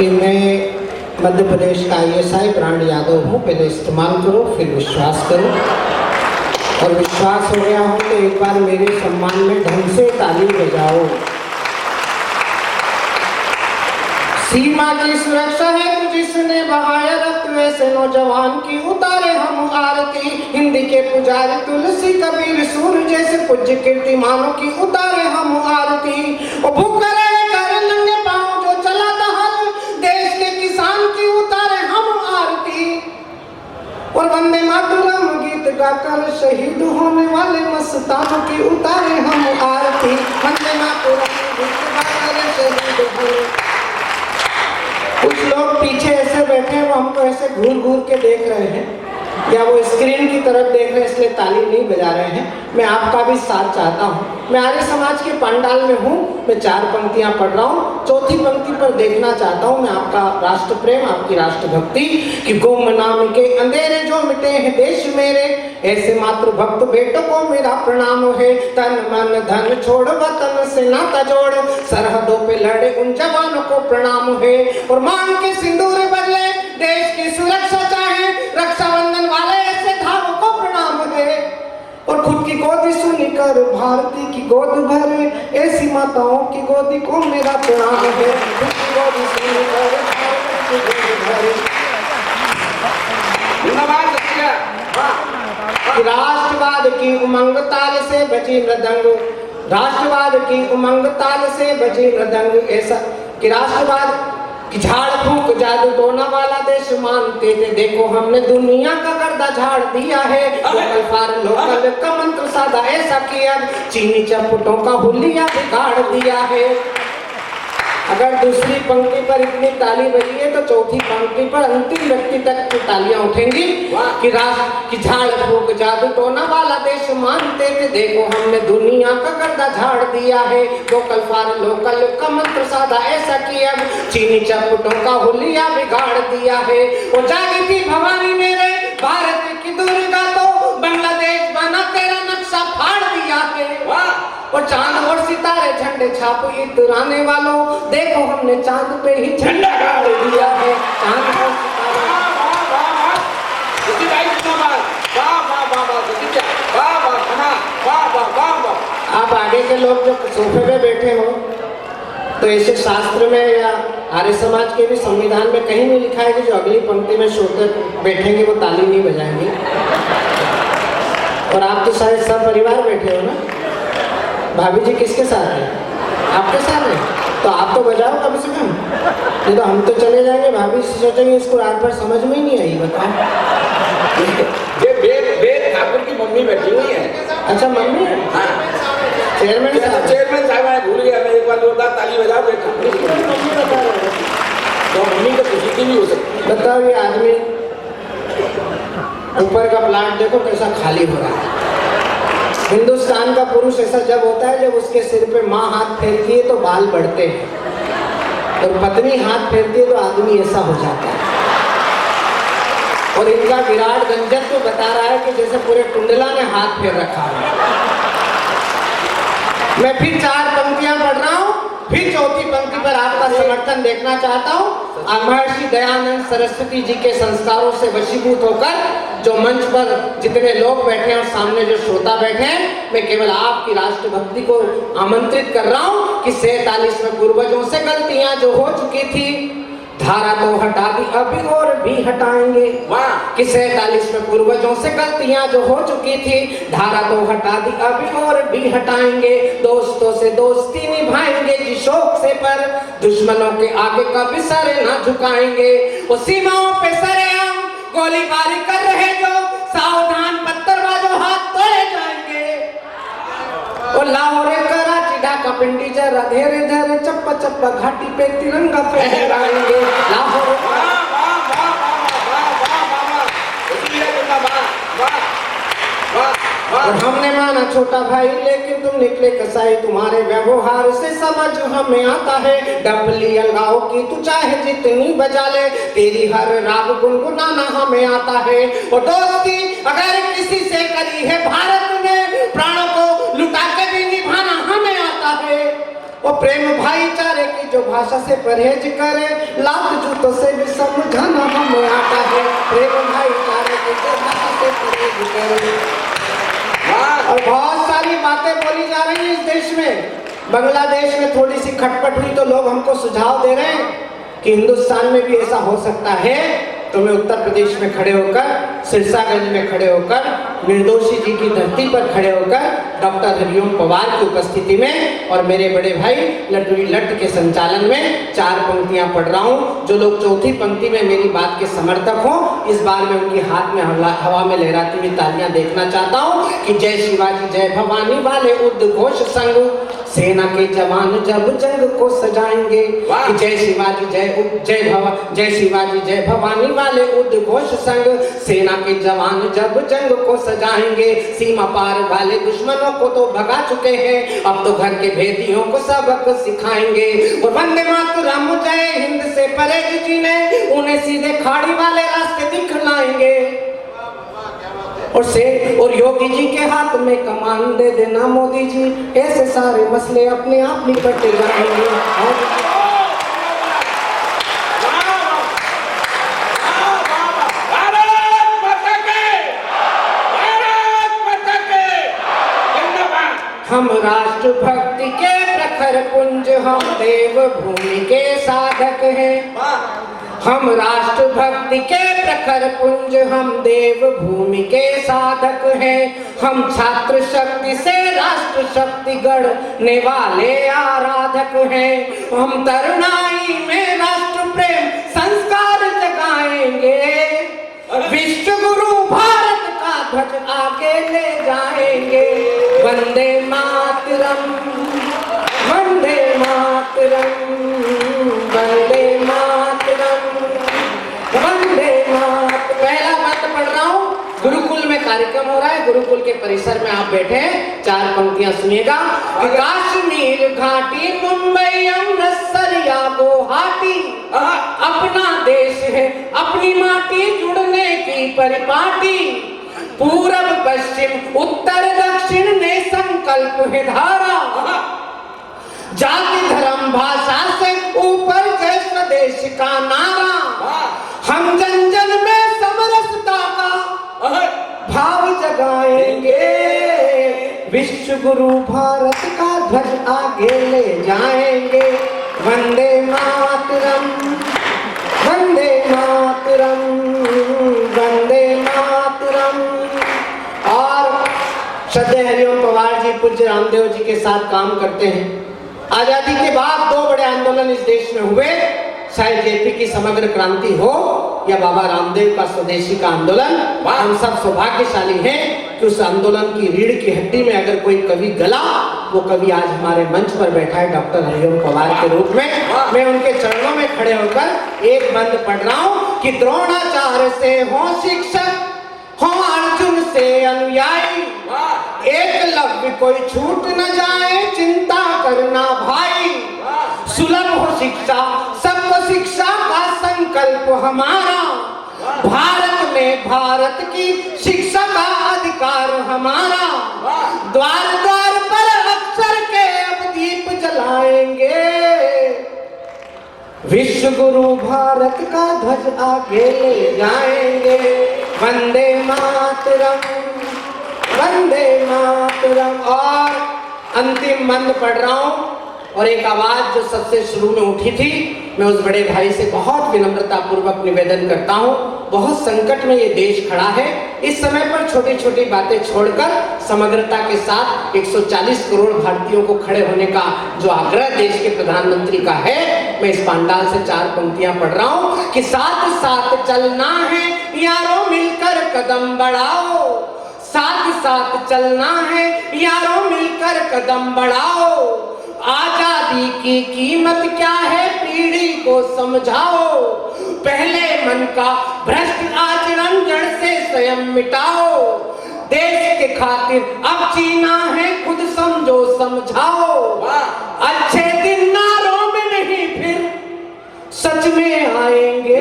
कि मैं मध्य प्रदेश का ISI ब्रांड यादव हूँ। पहले इस्तेमाल करो फिर विश्वास करो, और विश्वास हो गया हो तो एक बार मेरे सम्मान में ढंग से ताली बजाओ। सीमा की सुरक्षा है तो जिसने बहाया रक्त, वैसे नौजवान की उतारे हम आरती। हिंदी के पुजारी तुलसी कबीर सूर्य जैसे पूज्य कीर्तिमानों की उतारे हम आरती। और भूख रहे कर नंगे पाँव जो चलाता हल, देश के किसान की उतारे हम आरती। और वंदे मातरम गीत गाकर शहीद होने वाले मस्तानों की उतारे हम आरती। वंदे मातरम गीत गाकर शहीद होने। कुछ लोग पीछे ऐसे बैठे हैं, वो हमको ऐसे घूर घूर के देख रहे हैं या वो स्क्रीन की तरफ देख रहे हैं, इसलिए ताली नहीं बजा रहे हैं। मैं आपका भी साथ चाहता हूँ। मैं आर्य समाज के पंडाल में हूँ। मैं 4 पंक्तियाँ पढ़ रहा हूँ। चौथी पंक्ति पर देखना चाहता हूँ मैं आपका राष्ट्र प्रेम, आपकी राष्ट्रभक्ति। कि गुमनामी के अंधेरे जो मिटे हैं देश मेरे, ऐसे मातृभक्त बेटों को मेरा प्रणाम है। तन मन धन छोड़ वतन से नाता जोड़, सरहदों पे लड़े उन जवानों को प्रणाम है। और मांग के सिंदूर बदले देश की सुरक्षा चाहे, रक्षाबंधन वाले ऐसे धावों को प्रणाम है। और खुद की गोदी सुनकर भारती की गोद भरे, ऐसी माताओं की गोदी को मेरा प्रणाम है। खुद की गोदी सुनकर भारती की गोद भरे। राष्ट्रवाद की उमंग ताल से बची मृदंग, राष्ट्रवाद की उमंग ताल से बची मृदंग। ऐसा कि राष्ट्रवाद कि झाड़ फूक जादू टोना वाला देश मानते थे, देखो हमने दुनिया का गर्दा झाड़ दिया है। लोकल फॉर लोकल का मंत्र साधा ऐसा किया, चीनी चप्पटों का हुलिया बिगाड़ दिया है। अगर दूसरी पंक्ति पर इतनी ताली बजी है तो चौथी पंक्ति पर अंतिम व्यक्ति तक की तालियां उठेंगी। कि राष्ट्र की झाड़ फूक जादू टोना वाला देश मानते थे, देखो हमने दुनिया का गर्दा झाड़ दिया है। लोकल फॉर लोकल का मंत्र साधा ऐसा किया, चीनी चप्पटों का हुलिया बिगाड़ दिया है। वो जागी थी भवानी मेरे भारत की दुर्गा, तो बांग्लादेश बना तेरा नक्शा फाड़ दिया है। और चांद और सितारे झंडे छाप इतराने वालों, देखो हमने चांद पे ही झंडा गाड़ दिया है। चांद और आप आगे के लोग जो सोफे पे बैठे हो, तो ऐसे शास्त्र में या आर्य समाज के भी संविधान में कहीं नहीं लिखा है कि जो अगली पंक्ति में सोते बैठेंगे वो ताली नहीं बजाएंगे। और आप तो शायद सब परिवार बैठे हो ना। भाभी जी किसके साथ है? आपके साथ है, तो आप तो बजाओ कम से कम। नहीं तो हम तो चले जाएंगे, भाभी से सोचेंगे इसको रात भर समझ में ही नहीं आई। बताओ। ये ठाकुर की मम्मी बैठी हुई है। अच्छा मम्मी? हाँ। चेयरमैन साहब भूल गया मैं, एक बार जोरदार ताली बजाओ। मम्मी बता रहे हो तो मम्मी तो खुशी की भी हो सकती। बताओ ये आदमी ऊपर का प्लाट देखो कैसा खाली हो रहा है। हिंदुस्तान का पुरुष ऐसा जब होता है जब उसके सिर पे माँ हाथ फेरती है तो बाल बढ़ते हैं, और पत्नी हाथ फेरती है तो आदमी ऐसा हो जाता है। और इनका विराट गंजन तो बता रहा है कि जैसे पूरे कुंडला ने हाथ फेर रखा है। मैं फिर 4 पंक्तियां पढ़ रहा हूँ, फिर चौथी पंक्ति पर आपका समर्थन देखना चाहता हूँ। महर्षि दयानंद सरस्वती जी के संस्कारों से वशीभूत होकर जो मंच पर जितने लोग बैठे हैं और सामने जो श्रोता बैठे हैं, मैं केवल आपकी राष्ट्रभक्ति को आमंत्रित कर रहा हूँ कि 47 में पूर्वजों से गलतियां जो हो चुकी थी, धारा तो हटा दी अभी और भी हटाएंगे। कि 47 में पूर्वजों से गलतियां जो हो चुकी थी, धारा तो हटा दी अभी और भी हटाएंगे। दोस्तों से दोस्ती निभाएंगे जी शौक से, पर दुश्मनों के आगे कभी सर ना झुकाएंगे। वो सीमाओं पे सरेआम गोलीबारी कर रहे जो, सावधान पत्थरबाजों हाथ तोड़े जाएंगे। और लाहौर कराची ढाका पिंडी जरा धीरे धीरे चप्पा चप्पा घाटी पे तिरंगा फहराएंगे। लाहौर और हमने माना छोटा भाई लेकिन तुम निकले कसाई, तुम्हारे व्यवहार से समझ हमें आता है। डबली अलगाओ की तू चाहे जितनी बजा ले, तेरी हर राग गुनगुनाना हमें आता है। और दोस्ती अगर किसी से करी है भारत ने, प्राणों को लुटा के भी निभाना हमें आता है। और प्रेम भाईचारे की जो भाषा से परहेज करे, लात तो से भी समझाना हमें आता है, प्रेम भाईचारे की जगह से परहेज करो। और बहुत सारी बातें बोली जा रही हैं इस देश में। बांग्लादेश में थोड़ी सी खटपट हुई तो लोग हमको सुझाव दे रहे हैं कि हिंदुस्तान में भी ऐसा हो सकता है। तो मैं उत्तर प्रदेश में खड़े होकर, सिरसागंज में खड़े होकर, निर्दोषी जी की धरती पर खड़े होकर डॉक्टर हरिओम पवार की उपस्थिति में और मेरे बड़े भाई लड्डू लट्ट के संचालन में 4 पंक्तियां पढ़ रहा हूं। जो लोग चौथी पंक्ति में मेरी बात के समर्थक हो, इस बार मैं उनकी हाथ में हवा में लहराती हुई तालियां देखना चाहता हूं कि जय शिवाजी जय भवानी वाले उद्घोष संग सेना के जवान जब जंग को सजाएंगे। कि जय शिवाजी जय शिवाजी जय भवानी वाले उद्घोष संग सेना के जवान जब जंग को सजाएंगे। सीमा पार वाले दुश्मनों को तो भगा चुके हैं, अब तो घर के भेदियों को सबक सिखाएंगे। और वंदे मातरम जय हिंद से परेज जी ने उन्हें सीधे खाड़ी वाले रास्ते दिखलाएंगे। और योगी जी के हाथ में कमान दे देना मोदी जी, ऐसे सारे मसले अपने आप निपट जाएंगे। हम राष्ट्र भक्ति के प्रखर पुंज, हम देव भूमि के साधक हैं। हम राष्ट्र भक्ति के प्रखर पुंज, हम देव भूमि के साधक हैं। हम छात्र शक्ति से राष्ट्र शक्ति गढ़ने वाले आराधक हैं। हम तरुणाई में राष्ट्र प्रेम संस्कार जगाएंगे। विश्व गुरु भारत का ध्वज आगे ले जाएंगे। वंदे मातरम, वंदे मातरम, वंदे मातरम, वंदे मातरम। पहला मंत्र पढ़ रहा हूँ। गुरुकुल में कार्यक्रम हो रहा है, गुरुकुल के परिसर में आप बैठे हैं। 4 पंक्तियां सुनिएगा। कश्मीर घाटी मुंबई अमृतसर या गुवाहाटी, अपना देश है अपनी माटी जुड़ने की परिपाटी। पूरब पश्चिम उत्तर दक्षिण ने संकल्प है धारा। जाति धर्म भाषा से ऊपर जय स्वदेश का नारा। हम जन जन में समरसता का भाव जगाएंगे। विश्व गुरु भारत का ध्वज आगे ले जाएंगे। वंदे मातरम, वंदे मातरम, वंदे मातरम। और श्रद्धेय हरिओम पवार जी पूज्य रामदेव जी के साथ काम करते हैं। आजादी के बाद 2 बड़े आंदोलन इस देश में हुए, चाहे जेपी की समग्र क्रांति हो या बाबा रामदेव का स्वदेशी का आंदोलन। हम सब सौभाग्यशाली हैं कि उस आंदोलन की रीढ़ की हड्डी में अगर कोई कवि गला, वो कवि आज हमारे मंच पर बैठा है डॉक्टर हरिओम पवार के रूप में। मैं उनके चरणों में खड़े होकर एक बंद पढ़ रहा हूँ कि द्रोणाचार्य से हो शिक्षक, हो अर्जुन से अनुयायी, एकलव्य कोई छूट न जाए चिंता करना भाई। सुलभ हो शिक्षा सबको शिक्षा का संकल्प हमारा। भारत में भारत की शिक्षा का अधिकार हमारा। द्वार द्वार पर अक्षर के अब दीप जलाएंगे। विश्व गुरु भारत का ध्वज आगे ले जाएंगे। वंदे मातरम, वंदे मातरम। और अंतिम मंत्र पढ़ रहा हूं और एक आवाज जो सबसे शुरू में उठी थी, मैं उस बड़े भाई से बहुत विनम्रता पूर्वक निवेदन करता हूं। बहुत संकट में ये देश खड़ा है। इस समय पर छोटी छोटी बातें छोड़कर समग्रता के साथ 140 करोड़ भारतीयों को खड़े होने का जो आग्रह देश के प्रधानमंत्री का है, मैं इस पांडाल से 4 पंक्तियां पढ़ रहा हूं कि साथ साथ चलना है यारों मिलकर कदम बढ़ाओ। साथ साथ चलना है यारों मिलकर कदम बढ़ाओ। आजादी की कीमत क्या है पीढ़ी को समझाओ। पहले मन का भ्रष्ट आचरण जड़ से स्वयं मिटाओ। देश के खातिर अब जीना है खुद समझो समझाओ। अच्छे दिन नारों में नहीं फिर सच में आएंगे।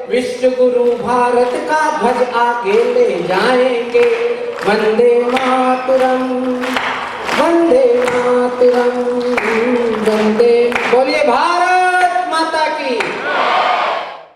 विश्व गुरु भारत का ध्वज आगे ले जाएंगे। वंदे मातरम, वंदे मातरम।